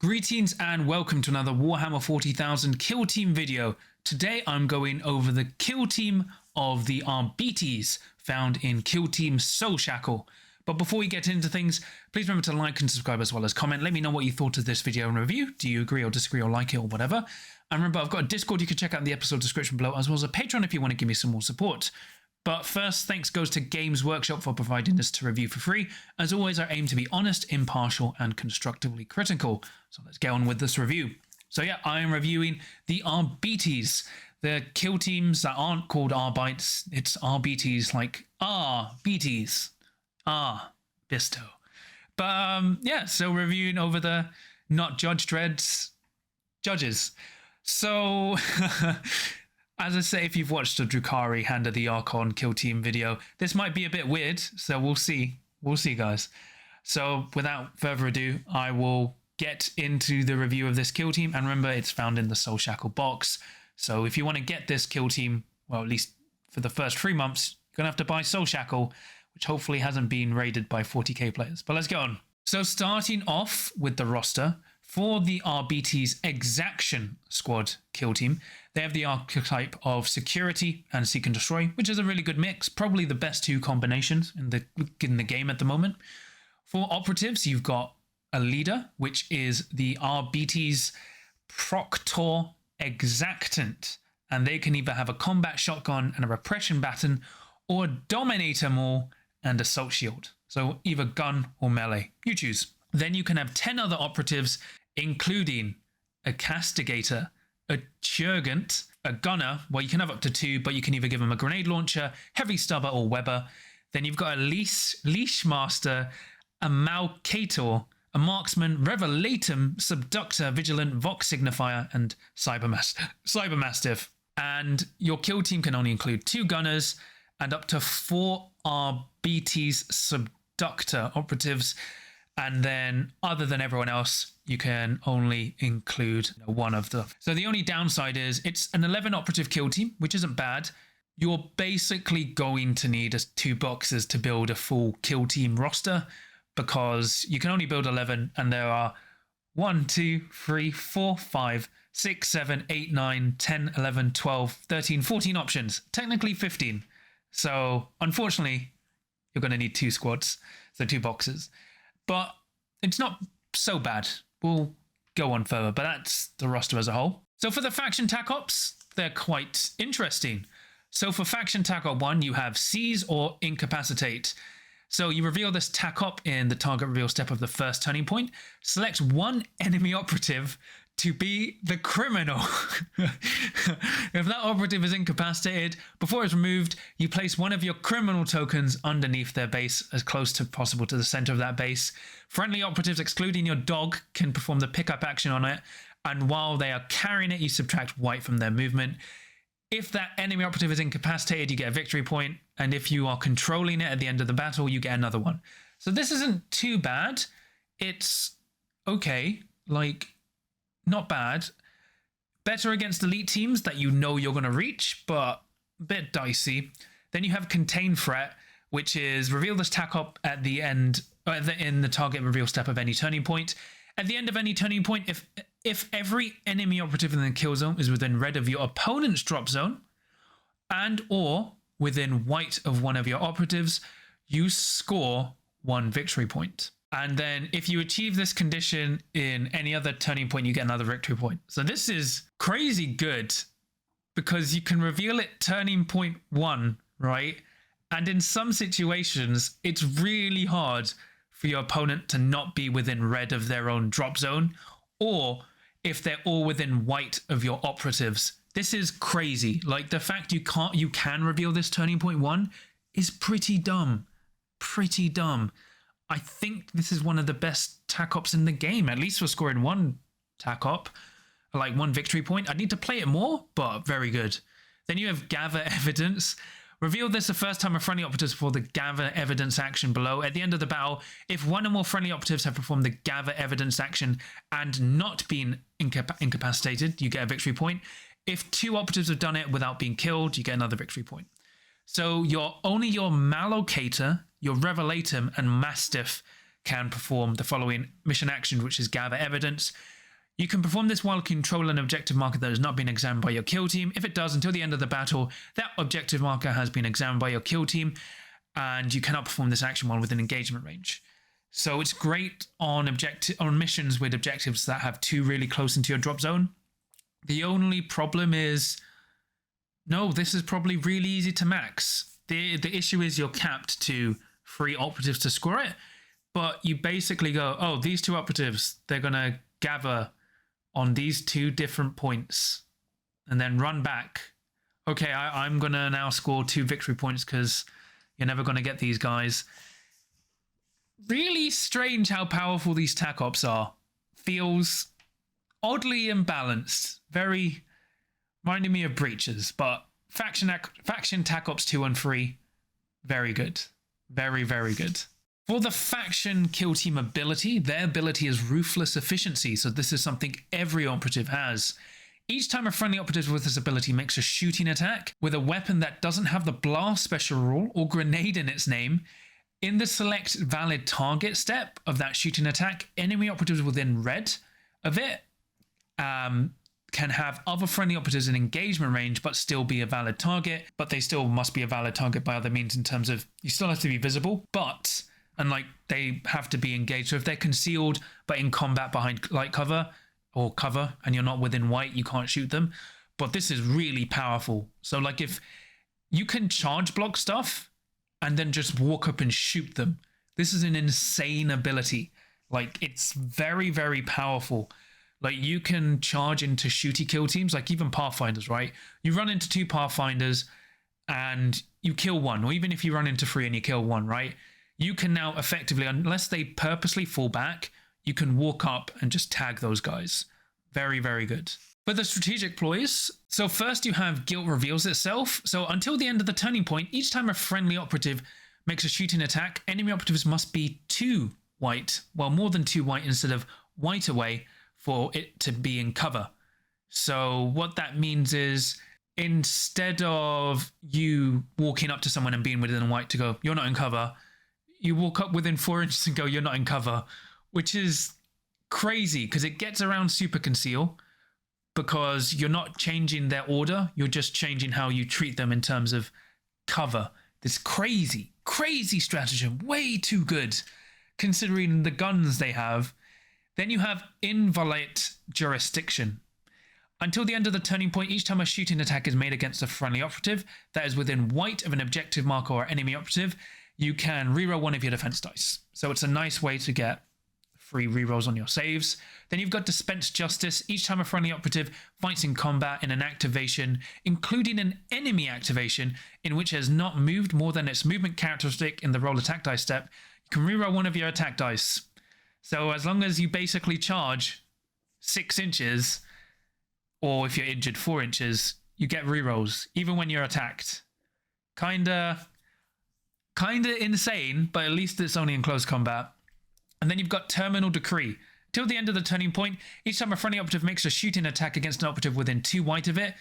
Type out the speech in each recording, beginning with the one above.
Greetings and welcome to another Warhammer 40,000 kill team video. Today I'm going over the kill team of the Arbites found in kill team Soulshackle. But before we get into things, please remember to like and subscribe as well as comment. Let me know what you thought of this video and review. Do you agree or disagree or like it or whatever? And remember, I've got a Discord you can check out in the episode description below, as well as a Patreon if you want to give me some more support. But first, thanks goes to Games Workshop for providing this to review for free. As always, I aim to be honest, impartial, and constructively critical. So let's get on with this review. So yeah, I am reviewing the Arbites. The kill teams that aren't called Arbites. It's Arbites, like Arbites. Bisto. But yeah, so reviewing over the not Judge Dredd's judges. So as I say, if you've watched the Drukhari Hand of the Archon kill team video, this might be a bit weird, so we'll see. We'll see, guys. So without further ado, I will get into the review of this kill team. And remember, it's found in the Soulshackle box. So if you want to get this kill team, well, at least for the first 3 months, you're going to have to buy Soulshackle, which hopefully hasn't been raided by 40k players. But let's get on. So starting off with the roster, for the Arbites Exaction Squad kill team, they have the archetype of Security and Seek and Destroy, which is a really good mix. Probably the best two combinations in the game at the moment. For Operatives, you've got a leader, which is the Arbites Proctor Exactant. And they can either have a combat shotgun and a repression baton, or a Dominator Maul and Assault Shield. So either gun or melee. You choose. Then you can have 10 other operatives, including a Castigator, a Churgant, a Gunner, well, you can have up to 2, but you can either give them a Grenade Launcher, Heavy Stubber, or Weber. Then you've got a Leash Master, a Malcator, a Marksman, Revelatum, Subductor, Vigilant, Vox Signifier, and Cybermastiff. And your kill team can only include 2 Gunners and up to 4 Arbites Subductor operatives. And then, other than everyone else, you can only include one of them. So the only downside is it's an 11 operative kill team, which isn't bad. You're basically going to need 2 boxes to build a full kill team roster, because you can only build 11, and there are 1, 2, 3, 4, 5, 6, 7, 8, 9, 10, 11, 12, 13, 14 options. Technically 15. So unfortunately, you're going to need 2 squads, so 2 boxes. But it's not so bad. We'll go on further, but that's the roster as a whole. So for the faction Tac Ops, they're quite interesting. So for faction Tac Op 1, you have Seize or Incapacitate. So you reveal this Tac Op in the target reveal step of the first turning point. Select 1 enemy operative to be the criminal. If that operative is incapacitated, before it's removed, you place 1 of your criminal tokens underneath their base, as close to possible to the center of that base. Friendly operatives, excluding your dog, can perform the pickup action on it, and while they are carrying it, you subtract white from their movement. If that enemy operative is incapacitated, you get a victory point, and if you are controlling it at the end of the battle, you get another one. So this isn't too bad. It's okay, like, not bad. Better against elite teams that you know you're going to reach, but a bit dicey. Then you have Contain Threat, which is reveal this Tac Op at the end, in the target reveal step of any turning point. At the end of any turning point, if every enemy operative in the kill zone is within red of your opponent's drop zone, and or within white of one of your operatives, you score 1 victory point. And then if you achieve this condition in any other turning point, you get another victory point. So this is crazy good, because you can reveal it turning point 1, right? And in some situations, it's really hard for your opponent to not be within red of their own drop zone, or if they're all within white of your operatives. This is crazy. Like, the fact you can reveal this turning point 1 is pretty dumb. Pretty dumb. I think this is one of the best Tac Ops in the game, at least for scoring 1 Tac Op, like 1 victory point. I need to play it more, but very good. Then you have Gather Evidence. Reveal this the first time a friendly operative performs the Gather Evidence action below. At the end of the battle, if 1 or more friendly operatives have performed the Gather Evidence action and not been incapacitated, you get a victory point. If 2 operatives have done it without being killed, you get another victory point. So only your Mallocator, your Revelatum, and Mastiff can perform the following mission action, which is Gather Evidence. You can perform this while control an objective marker that has not been examined by your kill team. If it does, until the end of the battle, that objective marker has been examined by your kill team, and you cannot perform this action while within engagement range. So it's great on missions with objectives that have two really close into your drop zone. The only problem is, no, this is probably really easy to max. The issue is you're capped to 3 operatives to score it, but you basically go, oh, these 2 operatives, they're going to gather on these 2 different points and then run back. Okay, I'm going to now score 2 victory points because you're never going to get these guys. Really strange how powerful these Tac Ops are. Feels oddly imbalanced. Very reminding me of Breaches, but Faction Tac Ops 2 and 3, very good. Very, very good. For the faction kill team ability, their ability is Ruthless Efficiency, so this is something every operative has. Each time a friendly operative with this ability makes a shooting attack with a weapon that doesn't have the blast special rule or grenade in its name, in the select valid target step of that shooting attack, enemy operatives within red of it can have other friendly operatives in engagement range but still be a valid target, but they still must be a valid target by other means in terms of you still have to be visible, but and they have to be engaged. So if they're concealed but in combat behind light cover or cover and you're not within white, you can't shoot them. But this is really powerful. So if you can charge block stuff and then just walk up and shoot them, this is an insane ability. It's very, very powerful. You can charge into shooty kill teams, even Pathfinders, right? You run into 2 Pathfinders and you kill 1, or even if you run into 3 and you kill 1, right? You can now effectively, unless they purposely fall back, you can walk up and just tag those guys. Very, very good. For the strategic ploys, so first you have Guilt reveals itself. So until the end of the turning point, each time a friendly operative makes a shooting attack, enemy operatives must be 2 white, well, more than 2 white instead of white away for it to be in cover. So what that means is instead of you walking up to someone and being within white to go, you're not in cover, you walk up within 4 inches and go, you're not in cover, which is crazy because it gets around super conceal because you're not changing their order. You're just changing how you treat them in terms of cover. This crazy, crazy stratagem. Way too good considering the guns they have. Then you have Inviolate Jurisdiction. Until the end of the turning point, each time a shooting attack is made against a friendly operative that is within white of an objective marker or enemy operative, you can reroll 1 of your defense dice. So it's a nice way to get free rerolls on your saves. Then you've got Dispense Justice. Each time a friendly operative fights in combat in an activation, including an enemy activation in which it has not moved more than its movement characteristic in the roll attack dice step, you can reroll 1 of your attack dice. So as long as you basically charge 6 inches, or if you're injured 4 inches, you get rerolls, even when you're attacked. Kinda insane, but at least it's only in close combat. And then you've got Terminal Decree. Till the end of the turning point, each time a friendly operative makes a shooting attack against an operative within 2 white of it,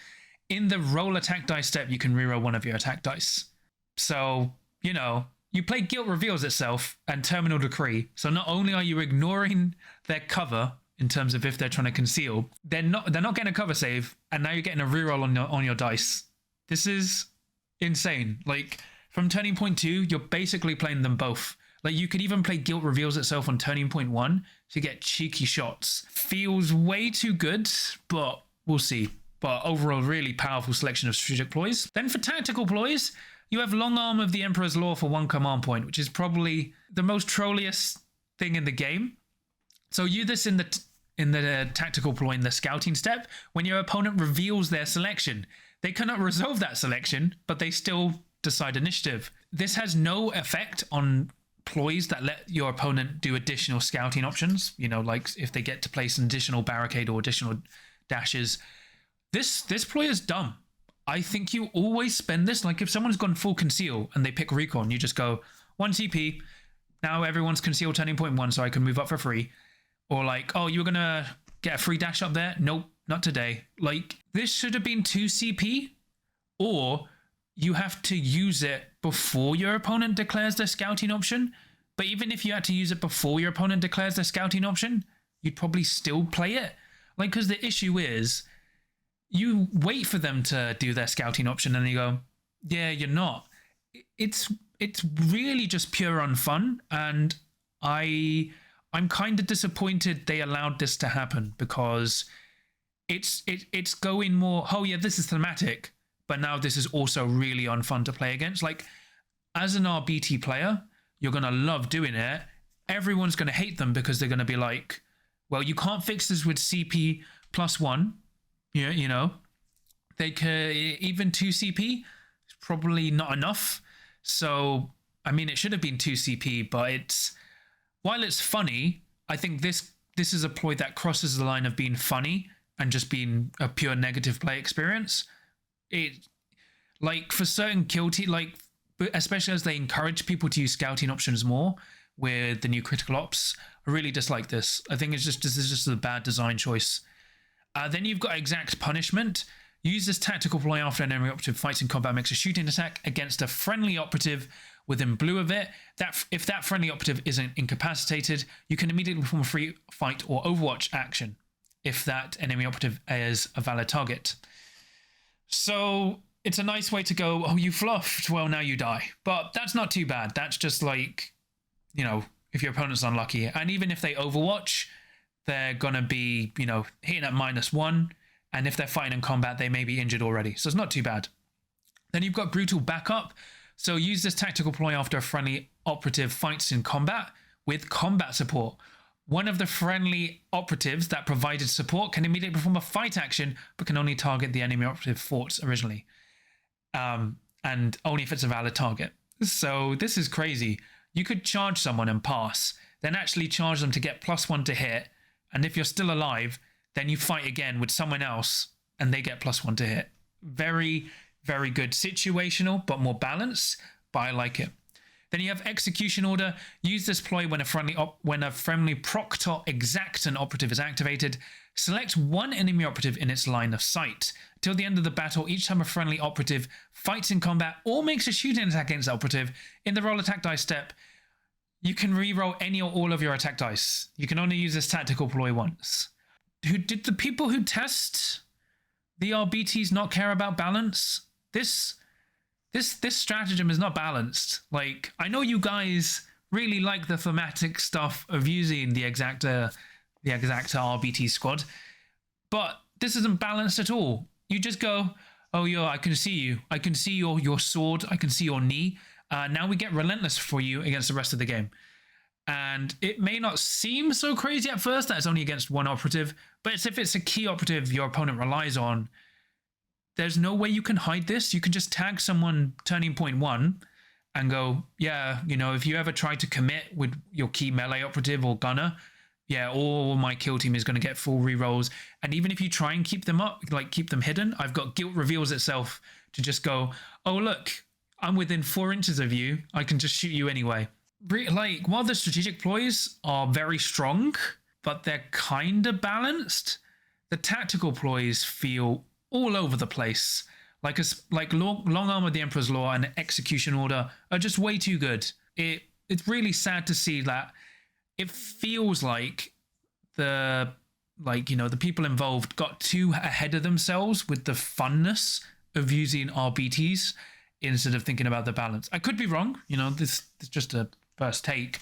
in the roll attack dice step, you can reroll 1 of your attack dice. So, you play Guilt reveals itself and Terminal Decree. So not only are you ignoring their cover in terms of if they're trying to conceal, they're not getting a cover save, and now you're getting a reroll on your dice. This is insane. From turning point 2, you're basically playing them both. You could even play Guilt reveals itself on turning point 1 to get cheeky shots. Feels way too good, but we'll see. But overall, really powerful selection of strategic ploys. Then for tactical ploys, you have Long Arm of the Emperor's Law for 1 command point, which is probably the most trolliest thing in the game. So you this in the tactical ploy in the scouting step, when your opponent reveals their selection. They cannot resolve that selection, but they still decide initiative. This has no effect on ploys that let your opponent do additional scouting options, if they get to place an additional barricade or additional dashes. This ploy is dumb. I think you always spend this, if someone's gone full conceal and they pick recon, you just go 1 TP, now everyone's concealed turning point 1 so I can move up for free. Or oh, you're gonna get a free dash up there? Nope, not today. This should have been 2 CP, or you have to use it before your opponent declares their scouting option. But even if you had to use it before your opponent declares their scouting option, you'd probably still play it. Like, because the issue is, you wait for them to do their scouting option and you go, yeah, you're not. It's really just pure unfun, and I'm kind of disappointed they allowed this to happen, because it's going more, oh yeah, this is thematic, but now this is also really unfun to play against. Like, as an RBT player, you're gonna love doing it. Everyone's gonna hate them because they're gonna be like, well, you can't fix this with CP +1. Yeah, you know, they could, even 2 CP is probably not enough. So, I mean, it should have been 2 CP, but while it's funny, I think this is a ploy that crosses the line of being funny and just being a pure negative play experience. It, like, for certain kill team, like, especially as they encourage people to use scouting options more with the new critical ops, I really dislike this. I think this is just a bad design choice. Then you've got exact punishment. Use this tactical ploy after an enemy operative fights in combat, makes a shooting attack against a friendly operative within blue of it. That if that friendly operative isn't incapacitated, you can immediately perform a free fight or overwatch action if that enemy operative is a valid target. So it's a nice way to go, oh, you fluffed, well, now you die. But that's not too bad. That's just like, you know, if your opponent's unlucky. And even if they overwatch, they're going to be, you know, hitting at -1. And if they're fighting in combat, they may be injured already. So it's not too bad. Then you've got brutal backup. So use this tactical ploy after a friendly operative fights in combat with combat support. One of the friendly operatives that provided support can immediately perform a fight action, but can only target the enemy operative fought originally. And only if it's a valid target. So this is crazy. You could charge someone and pass, then actually charge them to get +1 to hit. And if you're still alive, then you fight again with someone else and they get +1 to hit. Very, very good. Situational, but more balanced, but I like it. Then you have execution order. Use this ploy when a friendly Proctor Exaction operative is activated. Select one enemy operative in its line of sight. Till the end of the battle, each time a friendly operative fights in combat or makes a shooting attack against the operative, in the roll attack dice step, you can re-roll any or all of your attack dice. You can only use this tactical ploy once. Did the people who test the RBTs not care about balance? This stratagem is not balanced. Like, I know you guys really like the thematic stuff of using the Exacta RBT squad, but this isn't balanced at all. You just go, oh yeah, I can see you. I can see your sword. I can see your knee. Now we get relentless for you against the rest of the game. And it may not seem so crazy at first that it's only against one operative, but it's if it's a key operative your opponent relies on, there's no way you can hide this. You can just tag someone turning point 1 and go, yeah, you know, if you ever try to commit with your key melee operative or gunner, yeah, all my kill team is going to get full rerolls. And even if you try and keep them up, like keep them hidden, I've got guilt reveals itself to just go, oh, look, I'm within 4 inches of you. I can just shoot you anyway. Like, while the strategic ploys are very strong, but they're kind of balanced, the tactical ploys feel all over the place. Like Long Arm of the Emperor's Law and Execution Order are just way too good. It's really sad to see that it feels like the people involved got too ahead of themselves with the funness of using RBTs instead of thinking about the balance. I could be wrong, you know, this is just a first take,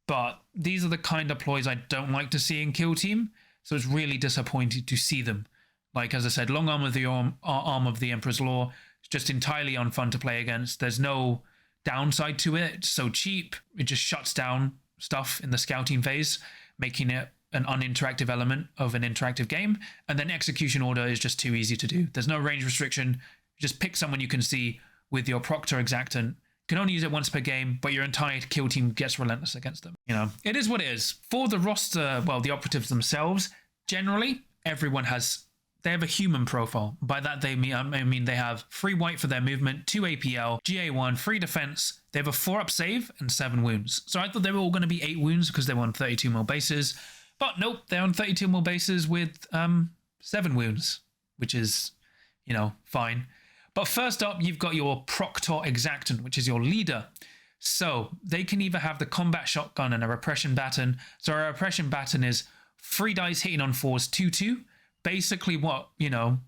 but these are the kind of ploys I don't like to see in Kill Team, so it's really disappointing to see them. Like, as I said, Long Arm of the Arm of the Emperor's Law is just entirely unfun to play against. There's no downside to it. It's so cheap. It just shuts down stuff in the scouting phase, making it an uninteractive element of an interactive game. And then Execution Order is just too easy to do. There's no range restriction. Just pick someone you can see with your Proctor Exactant. You can only use it once per game, but your entire kill team gets relentless against them. You know, it is what it is. For the roster, well, the operatives themselves, generally, everyone they have a human profile. By that, I mean they have 3 white for their movement, 2 APL, GA1, 3 defense. They have a 4-up save and 7 wounds. So I thought they were all going to be 8 wounds because they were on 32 mil bases. But nope, they're on 32 mil bases with 7 wounds, which is, you know, fine. But first up, you've got your Proctor Exactant, which is your leader. So they can either have the combat shotgun and a repression baton. So a repression baton is 3 dice hitting on 4s, 2-2. Basically what, you know,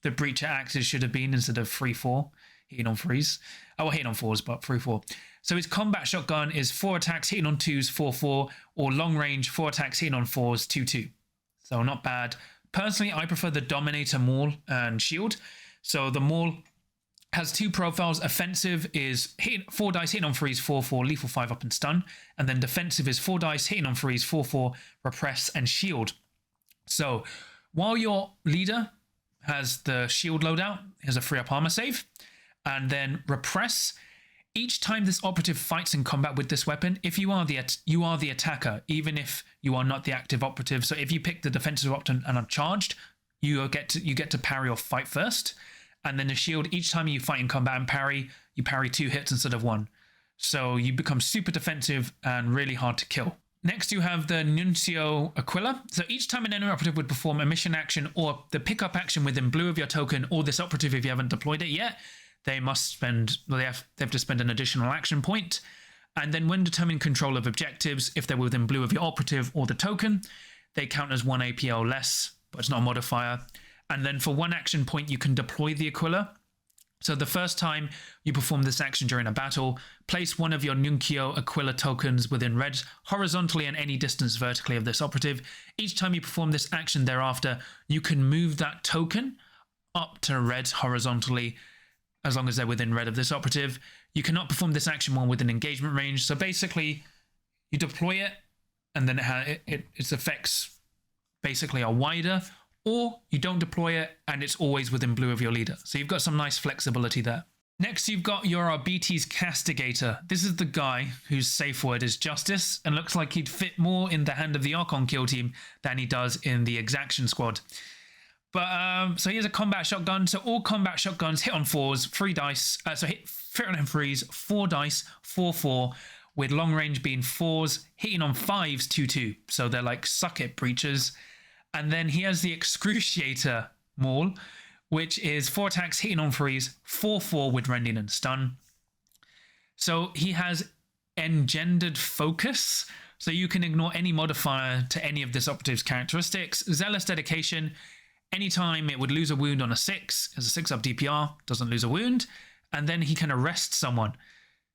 the Breacher Axes should have been instead of 3-4 hitting on 3s. Oh, well, hitting on 4s, but 3-4. So his combat shotgun is 4 attacks hitting on 2s, 4-4, or long range 4 attacks hitting on 4s, 2-2. So not bad. Personally, I prefer the Dominator Maul and Shield. So the Maul has 2 profiles. Offensive is 4 dice hitting on 3s, 4-4, lethal 5 up and stun. And then defensive is 4 dice hitting on 3s, 4-4, repress and shield. So while your leader has the shield loadout, has a 3-up armor save, and then repress. Each time this operative fights in combat with this weapon, if you are the attacker, even if you are not the active operative. So if you pick the defensive option and are charged, you get to parry or fight first. And then the shield, each time you fight in combat and parry, you parry 2 hits instead of 1. So you become super defensive and really hard to kill. Next, you have the Nuncio Aquila. So each time an enemy operative would perform a mission action or the pickup action within blue of your token, or this operative if you haven't deployed it yet, they have to spend an additional action point. And then when determining control of objectives, if they're within blue of your operative or the token, they count as 1 APL less, but it's not a modifier. And then for 1 action point, you can deploy the Aquila. So the first time you perform this action during a battle, place one of your Nuncio Aquila tokens within red horizontally and any distance vertically of this operative. Each time you perform this action thereafter, you can move that token up to red horizontally as long as they're within red of this operative. You cannot perform this action while within engagement range. So basically, you deploy it, and then its effects basically are wider, or you don't deploy it, and it's always within blue of your leader. So you've got some nice flexibility there. Next, you've got your Arbites Castigator. This is the guy whose safe word is justice, and looks like he'd fit more in the hand of the Archon kill team than he does in the Exaction Squad. But so he has a combat shotgun. So all combat shotguns hit on 4s, 3 dice. So hit on 3s, 4 dice, 4-4, with long range being 4s, hitting on 5s, 2-2. So they're like suck it breachers. And then he has the Excruciator Maul, which is 4 attacks hitting on 3s, 4-4 with rending and stun. So he has Engendered Focus. So you can ignore any modifier to any of this operative's characteristics. Zealous Dedication. Anytime it would lose a wound on a 6, as a 6-up DPR, doesn't lose a wound, and then he can arrest someone.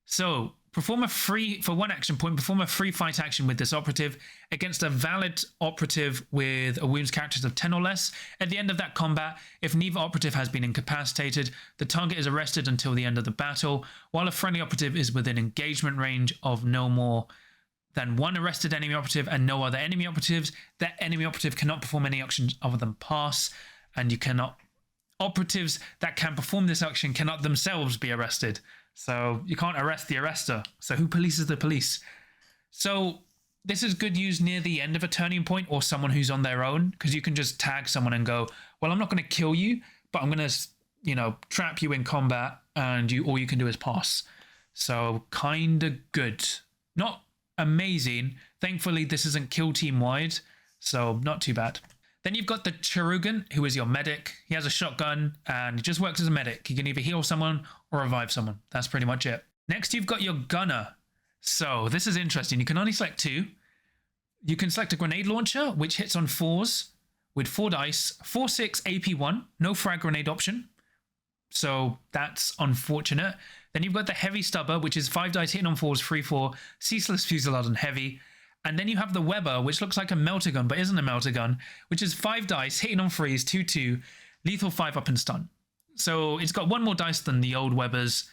So, for 1 action point, perform a free fight action with this operative against a valid operative with a wounds characteristic of 10 or less. At the end of that combat, if neither operative has been incapacitated, the target is arrested until the end of the battle, while a friendly operative is within engagement range of no more than 1 arrested enemy operative and no other enemy operatives. That enemy operative cannot perform any actions other than pass, and you cannot. Operatives that can perform this action cannot themselves be arrested. So you can't arrest the arrestor. So who polices the police? So this is good used near the end of a turning point or someone who's on their own, because you can just tag someone and go, well, I'm not going to kill you, but I'm going to, you know, trap you in combat, and all you can do is pass. So kind of good. Not amazing. Thankfully, this isn't kill team wide, so not too bad. Then you've got the Cherugan, who is your medic. He has a shotgun and he just works as a medic. He can either heal someone or revive someone. That's pretty much it. Next, you've got your Gunner. So this is interesting. You can only select 2. You can select a grenade launcher, which hits on 4s with 4 dice, 4-6 AP1, no frag grenade option. So that's unfortunate. Then you've got the Heavy Stubber, which is 5 dice hitting on 4s, 3-4, ceaseless fusillade on heavy. And then you have the Weber, which looks like a melter gun, but isn't a melter gun, which is 5 dice hitting on 3s, 2-2, lethal 5 up and stun. So it's got 1 more dice than the old Webers.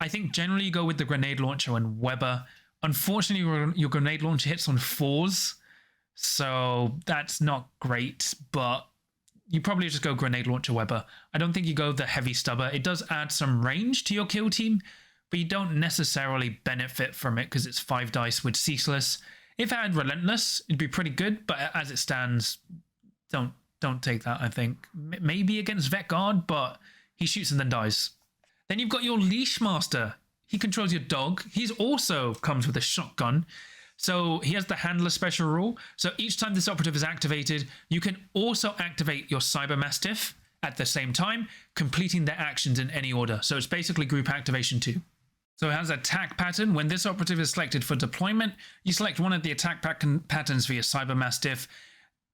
I think generally you go with the grenade launcher and Weber. Unfortunately, your grenade launcher hits on 4s, so that's not great, but you probably just go grenade launcher Weber. I don't think you go the Heavy Stubber. It does add some range to your kill team, but you don't necessarily benefit from it because it's 5 dice with ceaseless. If it had Relentless, it'd be pretty good, but as it stands, don't take that, I think. Maybe against Vet Guard, but he shoots and then dies. Then you've got your Leash Master. He controls your dog. He's also comes with a shotgun. So he has the Handler special rule. So each time this operative is activated, you can also activate your Cyber Mastiff at the same time, completing their actions in any order. So it's basically group activation too. So it has an attack pattern. When this operative is selected for deployment, you select one of the attack patterns for your Cyber Mastiff.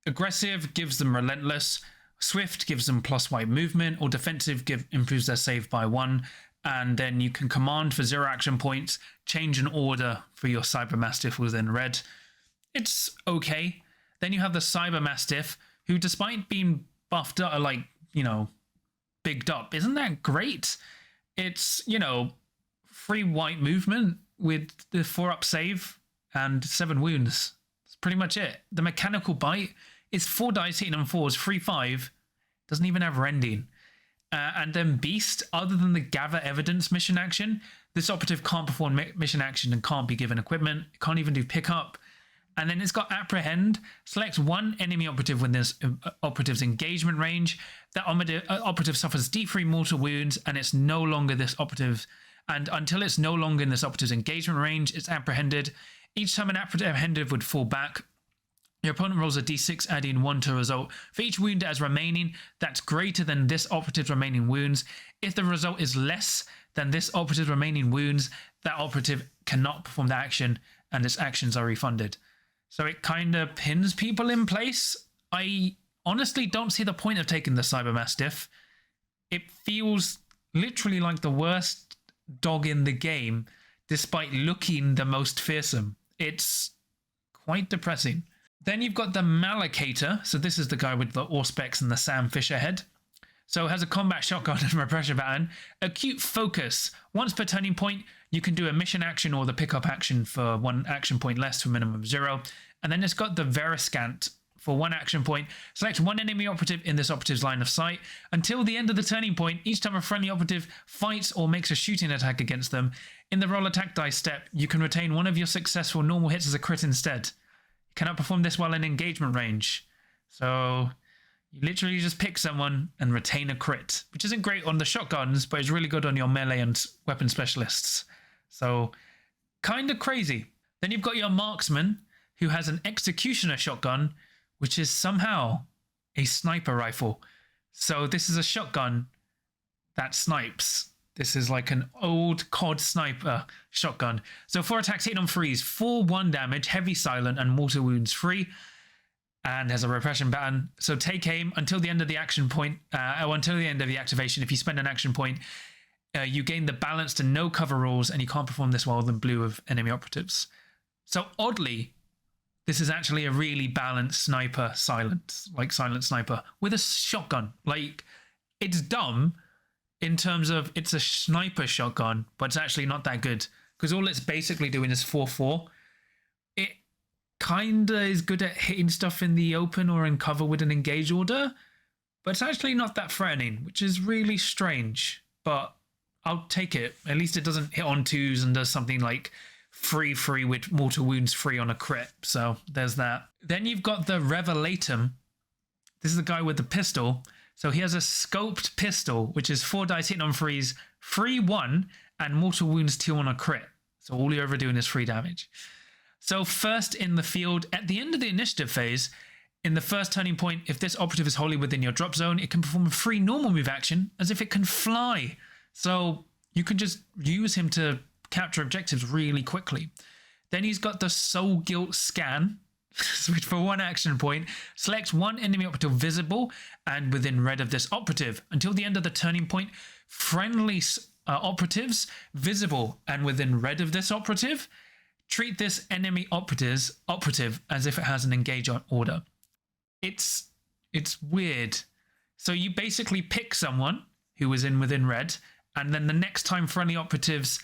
Aggressive gives them relentless, swift gives them +Y movement, or defensive improves their save by 1. And then you can command for 0 action points, change an order for your Cyber Mastiff within red. It's okay. Then you have the Cyber Mastiff, who despite being buffed up, like, you know, bigged up, isn't that great? It's, you know, 3 white movement with the 4-up save and 7 wounds. That's pretty much it. The mechanical bite is 4 dice hitting on 4s, 3/5, doesn't even have rending. And then Beast, other than the gather evidence mission action, this operative can't perform mission action and can't be given equipment. It can't even do pickup. And then it's got Apprehend. Select 1 enemy operative when this operative's engagement range. That operative suffers D3 mortal wounds, and it's no longer this operative. And until it's no longer in this operative's engagement range, it's apprehended. Each time an apprehended would fall back, your opponent rolls a d6, adding 1 to a result. For each wound that is remaining, that's greater than this operative's remaining wounds. If the result is less than this operative's remaining wounds, that operative cannot perform the action, and its actions are refunded. So it kind of pins people in place. I honestly don't see the point of taking the Cyber Mastiff. It feels literally like the worst dog in the game, despite looking the most fearsome. It's quite depressing. Then you've got the Malacator. So this is the guy with the Auspex and the Sam Fisher head. So it has a combat shotgun and repression pattern. Acute focus. Once per turning point, you can do a mission action or the pickup action for 1 action point less for minimum of 0. And then it's got the Veriscant. For 1 action point, select 1 enemy operative in this operative's line of sight. Until the end of the turning point, each time a friendly operative fights or makes a shooting attack against them, in the roll attack dice step, you can retain 1 of your successful normal hits as a crit instead. You cannot perform this while in engagement range. So you literally just pick someone and retain a crit, which isn't great on the shotguns, but is really good on your melee and weapon specialists. So kind of crazy. Then you've got your Marksman, who has an Executioner shotgun, which is somehow a sniper rifle. So this is a shotgun that snipes. This is like an old COD sniper shotgun. So 4 attacks hitting on 3s, 4/1 damage, heavy silent, and mortal wounds free. And has a repression pattern. So take aim until the end of the action point, or until the end of the activation. If you spend an action point, you gain the balance to no cover rules, and you can't perform this while in blue of enemy operatives. So oddly, this is actually a really balanced sniper, silent sniper with a shotgun. Like, it's dumb in terms of it's a sniper shotgun, but it's actually not that good because all it's basically doing is 4/4. It kinda is good at hitting stuff in the open or in cover with an engage order, but it's actually not that threatening, which is really strange. But I'll take it. At least it doesn't hit on 2s and does something like 3/3 with mortal wounds free on a crit. So there's that. Then you've got the Revelatum. This is the guy with the pistol. So he has a scoped pistol, which is 4 dice hitting on 3s, 3/1, and mortal wounds 2 on a crit. So all you're ever doing is 3 damage. So first in the field, at the end of the initiative phase, in the first turning point, if this operative is wholly within your drop zone, it can perform a free normal move action as if it can fly. So you can just use him to capture objectives really quickly. Then he's got the Soul Guilt Scan, which for 1 action point, select 1 enemy operative visible and within red of this operative. Until the end of the turning point, friendly operatives visible and within red of this operative, treat this enemy operative as if it has an engage order. It's weird. So you basically pick someone who is within red, and then the next time friendly operatives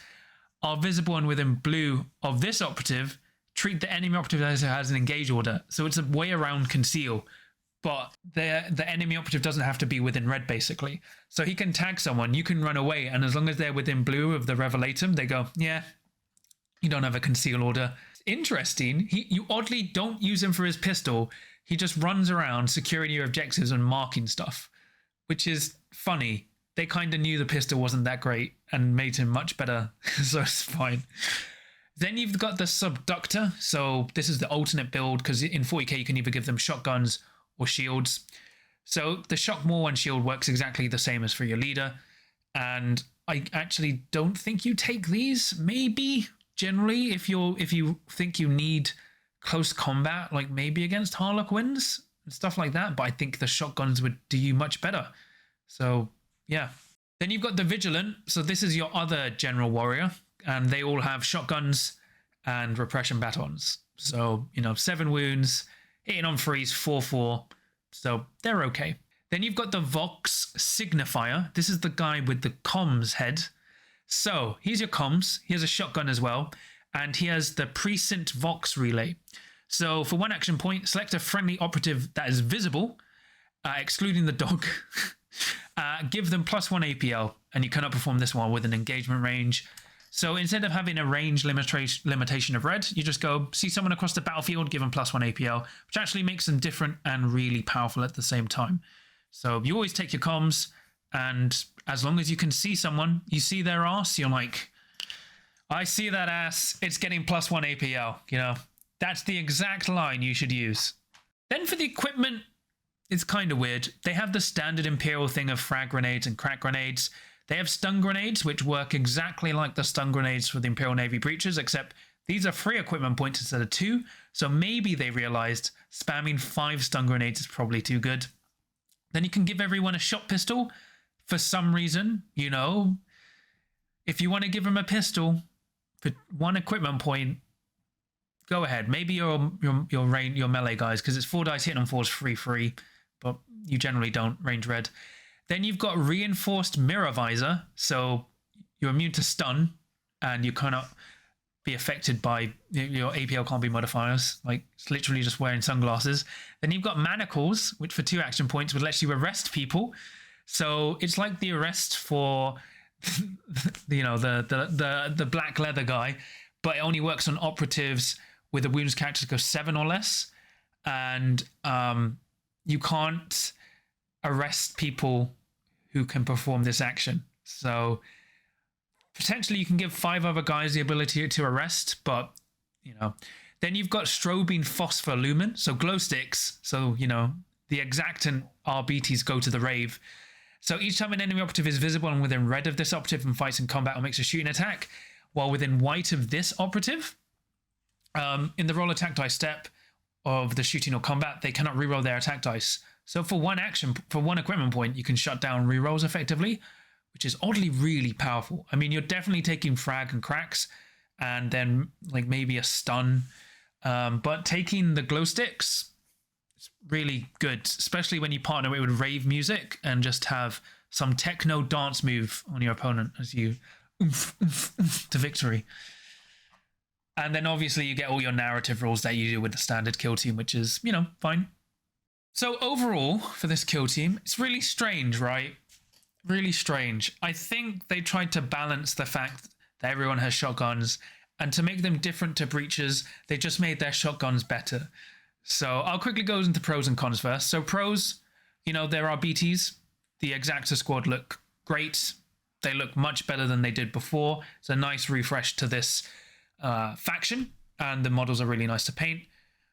are visible and within blue of this operative, treat the enemy operative as it has an engage order. So it's a way around conceal, but the enemy operative doesn't have to be within red, basically. So he can tag someone, you can run away, and as long as they're within blue of the Revelatum, they go, yeah, you don't have a conceal order. Interesting. You oddly don't use him for his pistol. He just runs around securing your objectives and marking stuff, which is funny. They kind of knew the pistol wasn't that great and made him much better, so it's fine. Then you've got the Subductor. So this is the alternate build because in 40k you can either give them shotguns or shields. So the Shock More 1 shield works exactly the same as for your leader. And I actually don't think you take these. Maybe generally if you think you need close combat, like maybe against Harlequins, and stuff like that, but I think the shotguns would do you much better. So yeah. Then you've got the Vigilant. So this is your other general warrior, and they all have shotguns and repression batons. So, you know, 7 wounds, hitting on freeze, 4/4. So they're okay. Then you've got the Vox Signifier. This is the guy with the comms head. So here's your comms. He has a shotgun as well. And he has the Precinct Vox Relay. So for 1 action point, select a friendly operative that is visible, excluding the dog. Give them +1 APL, and you cannot perform this while within engagement range. So instead of having a range limitation of red, you just go see someone across the battlefield, give them +1 APL, which actually makes them different and really powerful at the same time. So you always take your comms, and as long as you can see someone, you see their ass, you're like, I see that ass, it's getting +1 APL, you know. That's the exact line you should use. Then for the equipment, it's kind of weird. They have the standard Imperial thing of frag grenades and crack grenades. They have stun grenades, which work exactly like the stun grenades for the Imperial Navy breaches, except these are 3 equipment points instead of 2. So maybe they realized spamming 5 stun grenades is probably too good. Then you can give everyone a shot pistol for some reason, you know. If you want to give them a pistol for 1 equipment point, go ahead. Maybe your melee guys, because it's 4 dice hitting on 4s, 3/3, but you generally don't range red. Then you've got reinforced mirror visor, so you're immune to stun, and you cannot be affected by your APL can't be modifiers. Like, it's literally just wearing sunglasses. Then you've got manacles, which for 2 action points would let you arrest people. So it's like the arrest for you know, the black leather guy, but it only works on operatives with a wounds character to go 7 or less, and you can't arrest people who can perform this action. So potentially you can give 5 other guys the ability to arrest, but you know. Then you've got strobing phosphor lumen, so glow sticks. So you know, the Exaction Arbites go to the rave. So each time an enemy operative is visible and within red of this operative and fights in combat or makes a shooting attack, while within white of this operative, in the roll attack dice step of the shooting or combat, they cannot reroll their attack dice. So for 1 action, for 1 equipment point, you can shut down rerolls effectively, which is oddly really powerful. I mean, you're definitely taking frag and cracks, and then like maybe a stun, but taking the glow sticks, it's really good, especially when you partner it with rave music and just have some techno dance move on your opponent as you oomph, oomph, oomph to victory. And then obviously you get all your narrative rules that you do with the standard kill team, which is, you know, fine. So overall, for this kill team, it's really strange, right? Really strange. I think they tried to balance the fact that everyone has shotguns, and to make them different to breaches, they just made their shotguns better. So I'll quickly go into pros and cons first. So pros, you know, there are BTs. The Exaction Squad look great. They look much better than they did before. It's a nice refresh to this faction, and the models are really nice to paint.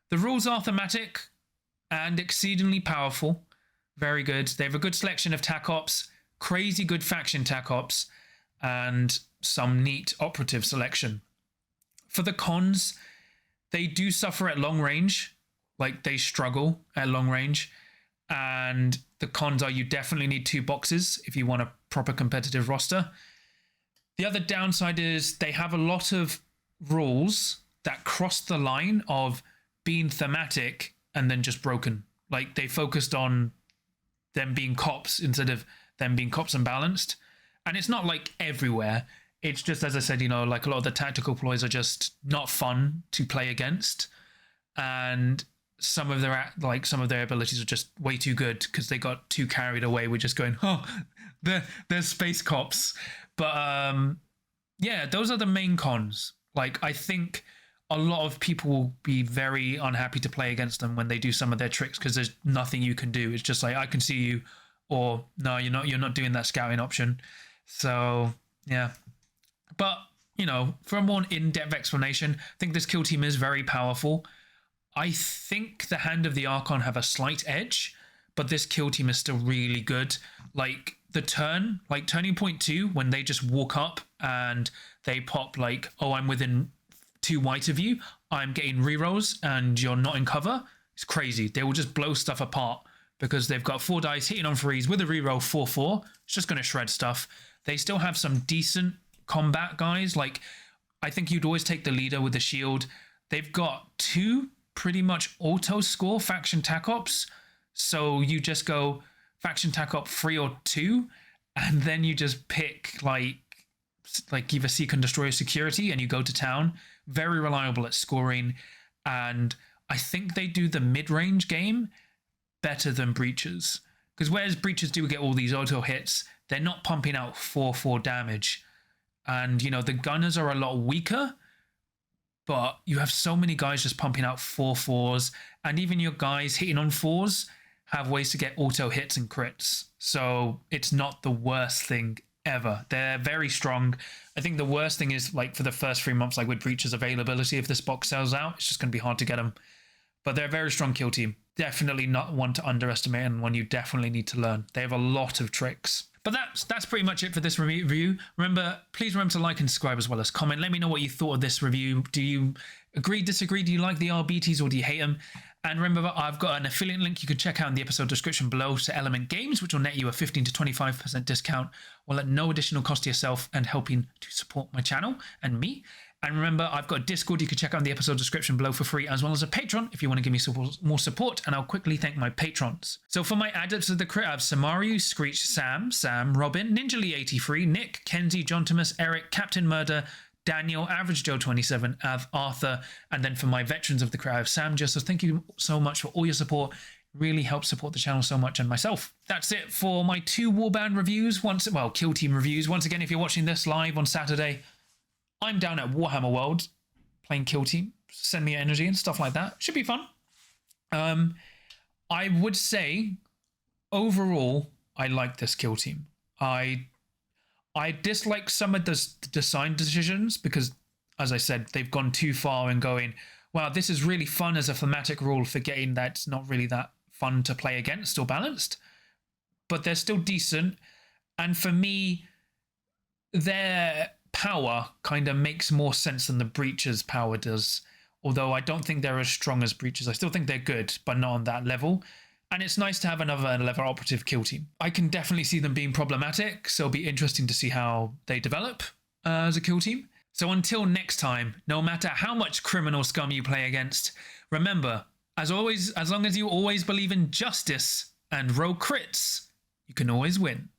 The rules are thematic and exceedingly powerful. Very good. They have a good selection of Tac Ops, crazy good faction Tac Ops, and some neat operative selection. For the cons, they do suffer at long range. Like, they struggle at long range. And the cons are you definitely need 2 boxes if you want a proper competitive roster. The other downside is they have a lot of rules that cross the line of being thematic and then just broken. Like, they focused on them being cops instead of them being cops and balanced. And it's not like everywhere. It's just, as I said, you know, like a lot of the tactical ploys are just not fun to play against. And some of their abilities are just way too good because they got too carried away with just going, oh, they're space cops. But yeah, those are the main cons. Like, I think a lot of people will be very unhappy to play against them when they do some of their tricks because there's nothing you can do. It's just like, I can see you, or no, you're not doing that scouting option. So yeah, but you know, for a more in-depth explanation, I think this kill team is very powerful. I think the Hand of the Archon have a slight edge, but this kill team is still really good. Like the turn, like Turning Point 2, when they just walk up and they pop like, oh, I'm within 2 white of you, I'm getting rerolls and you're not in cover. It's crazy. They will just blow stuff apart because they've got 4 dice hitting on 3s with a reroll 4/4. It's just going to shred stuff. They still have some decent combat guys. Like, I think you'd always take the leader with the shield. They've got 2 pretty much auto score faction Tac Ops. So you just go faction Tac Op 3 or 2, and then you just pick like either Seek and Destroy or Security, and you go to town. Very reliable at scoring, and I think they do the mid-range game better than Breaches. Because whereas Breaches do get all these auto hits, they're not pumping out 4/4 damage. And, you know, the gunners are a lot weaker, but you have so many guys just pumping out 4/4s, and even your guys hitting on 4s have ways to get auto hits and crits. So it's not the worst thing ever. They're very strong. I think the worst thing is, like, for the first 3 months, like with Breach's availability, if this box sells out, it's just going to be hard to get them. But they're a very strong kill team. Definitely not one to underestimate, and one you definitely need to learn. They have a lot of tricks. But that's pretty much it for this review. Please remember to like and subscribe as well as comment. Let me know what you thought of this review. Do you agree, disagree? Do you like the Arbites or do you hate them? And remember, I've got an affiliate link you can check out in the episode description below to Element Games, which will net you a 15 to 25% discount while at no additional cost to yourself and helping to support my channel and me. And remember, I've got a Discord you can check out in the episode description below for free, as well as a Patreon if you want to give me more support, and I'll quickly thank my patrons. So for my adepts of the crit, I have Samaru, Screech, Sam, Robin, Ninja Lee 83, Nick, Kenzie, John Thomas, Eric, Captain Murder, Daniel, Average Joe 27, Av, Arthur, and then for my veterans of the crit, I have Sam. Just so thank you so much for all your support. Really helps support the channel so much and myself. That's it for my 2 Warband reviews. Kill Team reviews. Once again, if you're watching this live on Saturday, I'm down at Warhammer World playing Kill Team. Send me energy and stuff like that. Should be fun. I would say overall, I like this Kill Team. I dislike some of the design decisions because, as I said, they've gone too far in going, wow, this is really fun as a thematic rule, forgetting that it's not really that fun to play against or balanced. But they're still decent. And for me, their power kind of makes more sense than the Breach's power does. Although I don't think they're as strong as Breach's. I still think they're good, but not on that level. And it's nice to have another level operative kill team. I can definitely see them being problematic, so it'll be interesting to see how they develop as a kill team. So until next time, no matter how much criminal scum you play against, remember, as always, as long as you always believe in justice and roll crits, you can always win.